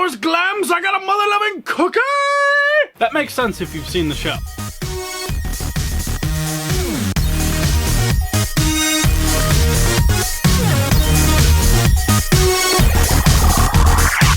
those glams, I got a mother-loving cookie! That makes sense if you've seen the show.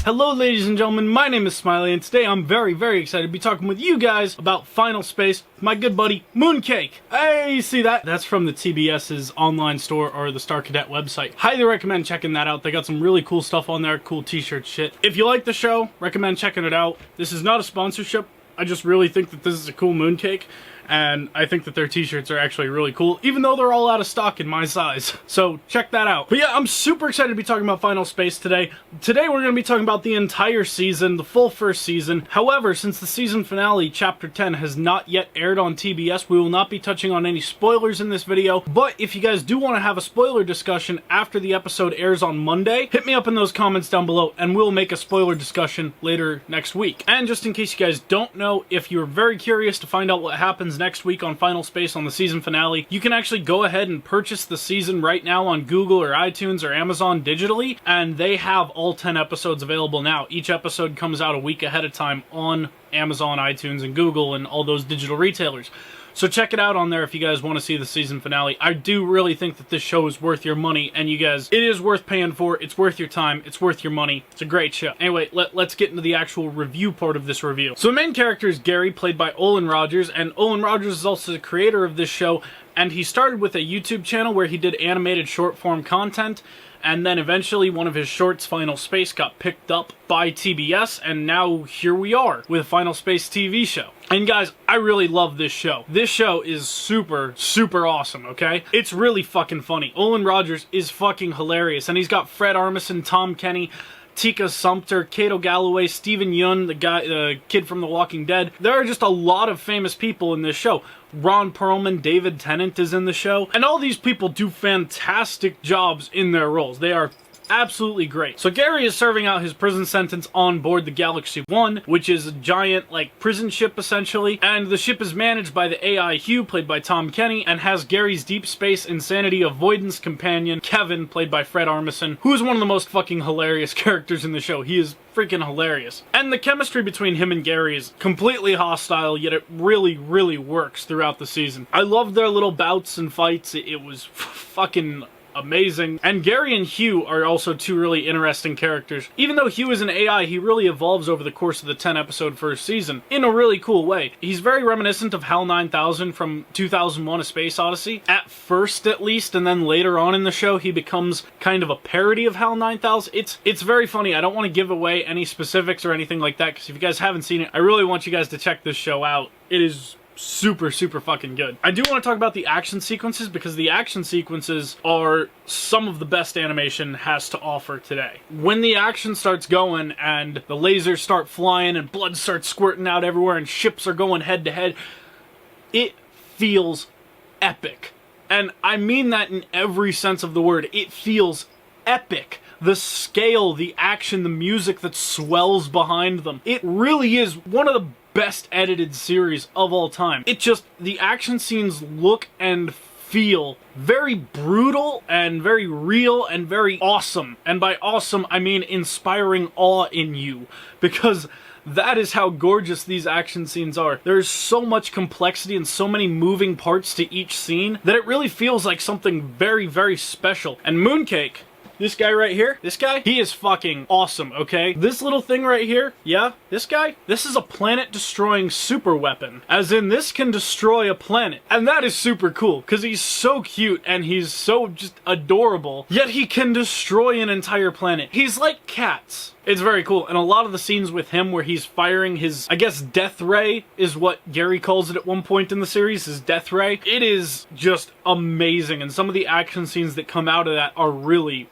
Hello ladies and gentlemen, my name is Smiley, and today I'm very excited to be talking with you guys about Final Space with my good buddy, Mooncake. Hey, you see that? That's from the TBS's online store or the Star Cadet website. Highly recommend checking that out. They got some really cool stuff on there, cool t-shirt shit. If you like the show, recommend checking it out. This is not a sponsorship. I just really think that this is a cool mooncake, and I think that their t-shirts are actually really cool, even though they're all out of stock in my size. So check that out. But yeah, I'm super excited to be talking about Final Space today. Today we're going to be talking about the entire season, the full first season. However, since the season finale, Chapter 10, has not yet aired on TBS, we will not be touching on any spoilers in this video. But if you guys do want to have a spoiler discussion after the episode airs on Monday, hit me up in those comments down below, and we'll make a spoiler discussion later next week. And just in case you guys don't know, if you're very curious to find out what happens next week on Final Space on the season finale, you can actually go ahead and purchase the season right now on Google or iTunes or Amazon digitally, and they have all 10 episodes available now. Each episode comes out a week ahead of time on Amazon, iTunes, and Google, and all those digital retailers. So check it out on there if you guys want to see the season finale. I do really think that this show is worth your money, and you guys, it is worth paying for. It's worth your time. It's worth your money. It's a great show. Anyway, let's get into the actual review part of this review. So the main character is Gary, played by Olin Rogers, and Olin Rogers is also the creator of this show, and he started with a YouTube channel where he did animated short-form content, and then eventually one of his shorts, Final Space, got picked up by TBS, and now here we are with Final Space TV show. And guys, I really love this show. This show is super awesome, okay? It's really fucking funny. Olin Rogers is fucking hilarious, and he's got Fred Armisen, Tom Kenny, Tika Sumpter, Kato Galloway, Steven Yeun, the kid from The Walking Dead. There are just a lot of famous people in this show. Ron Perlman, David Tennant is in the show, and all these people do fantastic jobs in their roles. They are absolutely great. So Gary is serving out his prison sentence on board the Galaxy 1, which is a giant, like, prison ship, essentially, and the ship is managed by the AI Hugh, played by Tom Kenny, and has Gary's deep space insanity avoidance companion, Kevin, played by Fred Armisen, who is one of the most fucking hilarious characters in the show. He is freaking hilarious. And the chemistry between him and Gary is completely hostile, yet it really works throughout the season. I love their little bouts and fights. It was fucking amazing. And Gary and Hugh are also two really interesting characters. Even though Hugh is an AI, he really evolves over the course of the 10-episode first season in a really cool way. He's very reminiscent of HAL 9000 from 2001: A Space Odyssey, at first at least, and then later on in the show he becomes kind of a parody of HAL 9000. It's very funny. I don't want to give away any specifics or anything like that, because if you guys haven't seen it, I really want you guys to check this show out. It is super fucking good. I do want to talk about the action sequences, because the action sequences are some of the best animation has to offer today. When the action starts going and the lasers start flying and blood starts squirting out everywhere and ships are going head to head, it feels epic. And I mean that in every sense of the word. It feels epic. The scale, the action, the music that swells behind them. It really is one of the best edited series of all time. The action scenes look and feel very brutal and very real and very awesome. And by awesome, I mean inspiring awe in you, because that is how gorgeous these action scenes are. There's so much complexity and so many moving parts to each scene that it really feels like something very special. And Mooncake, this guy right here, he is fucking awesome, okay? This little thing right here, yeah, this guy, this is a planet-destroying super weapon. As in, this can destroy a planet. And that is super cool, because he's so cute and he's so just adorable, yet he can destroy an entire planet. He's like cats. It's very cool, and a lot of the scenes with him where he's firing his, I guess, death ray is what Gary calls it at one point in the series, his death ray. It is just amazing, and some of the action scenes that come out of that are really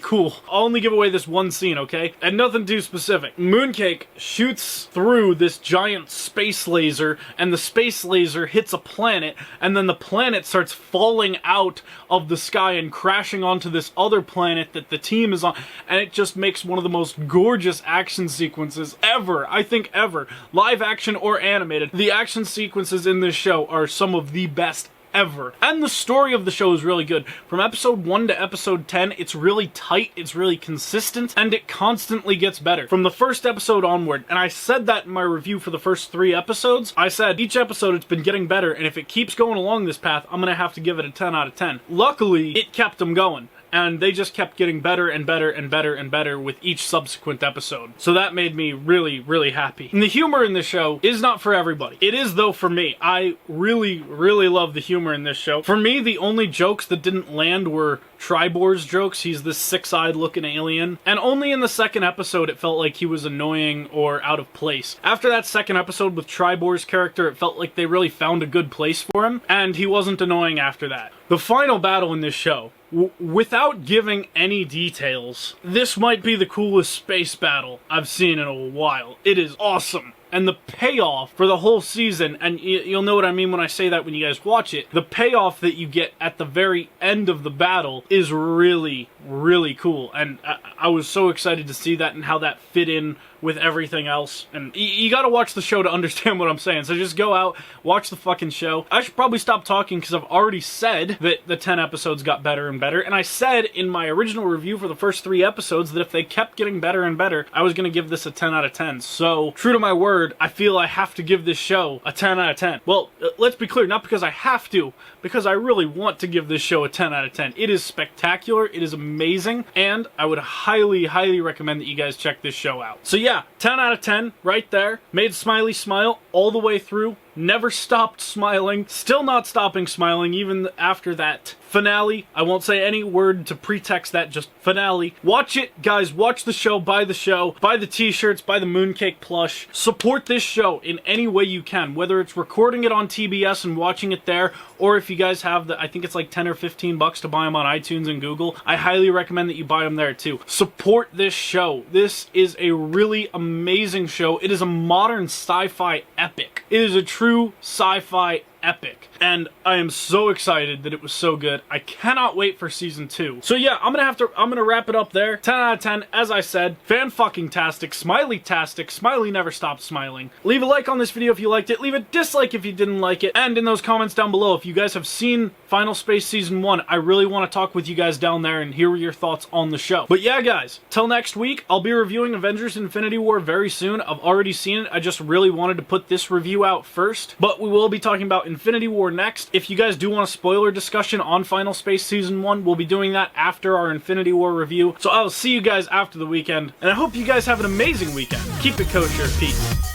cool. I'll only give away this one scene, okay? And nothing too specific. Mooncake shoots through this giant space laser, and the space laser hits a planet, and then the planet starts falling out of the sky and crashing onto this other planet that the team is on, and it just makes one of the most gorgeous action sequences ever, I think ever. Live action or animated. The action sequences in this show are some of the best ever. And the story of the show is really good. From episode 1 to episode 10, it's really tight, it's really consistent, and it constantly gets better. From the first episode onward, and I said that in my review for the first 3 episodes, I said each episode it's been getting better, and if it keeps going along this path, I'm gonna have to give it a 10 out of 10. Luckily, it kept them going. And they just kept getting better and better and better and better with each subsequent episode. So that made me really, really happy. And the humor in this show is not for everybody. It is, though, for me. I really, really love the humor in this show. For me, the only jokes that didn't land were Tribor's jokes. He's this six-eyed looking alien. And only in the second episode it felt like he was annoying or out of place. After that second episode with Tribor's character, it felt like they really found a good place for him. And he wasn't annoying after that. The final battle in this show, without giving any details, this might be the coolest space battle I've seen in a while. It is awesome. And the payoff for the whole season, and you'll know what I mean when I say that when you guys watch it, the payoff that you get at the very end of the battle is really, really cool. And I was so excited to see that and how that fit in with everything else. And you gotta watch the show to understand what I'm saying. So just go out, watch the fucking show. I should probably stop talking because I've already said that the 10 episodes got better and better. And I said in my original review for the first 3 episodes that if they kept getting better and better, I was gonna give this a 10 out of 10. So, true to my word, I feel I have to give this show a 10 out of 10. Well, let's be clear, not because I have to, because I really want to give this show a 10 out of 10. It is spectacular, it is amazing, and I would highly, highly recommend that you guys check this show out. So yeah, 10 out of 10 right there. Made Smiley smile all the way through. Never stopped smiling. Still not stopping smiling even after that finale. I won't say any word to pretext that, just finale. Watch it, guys. Watch the show. Buy the t-shirts, buy the Mooncake plush. Support this show in any way you can, whether it's recording it on TBS and watching it there, or if you guys have the, I think it's like 10 or 15 bucks to buy them on iTunes and Google. I highly recommend that you buy them there too. Support this show. This is a really amazing show. It is a modern sci-fi epic. It is a true sci-fi epic. And I am so excited that it was so good. I cannot wait for season 2. So yeah, I'm gonna wrap it up there. 10 out of 10, as I said. Fan-fucking-tastic, Smiley-tastic. Smiley never stopped smiling. Leave a like on this video if you liked it. Leave a dislike if you didn't like it. And in those comments down below, if you guys have seen Final Space Season 1, I really want to talk with you guys down there and hear your thoughts on the show. But yeah, guys, till next week, I'll be reviewing Avengers Infinity War very soon. I've already seen it. I just really wanted to put this review out first. But we will be talking about Infinity War next. If you guys do want a spoiler discussion on Final Space Season 1, we'll be doing that after our Infinity War review. So I'll see you guys after the weekend, and I hope you guys have an amazing weekend. Keep it kosher. Peace.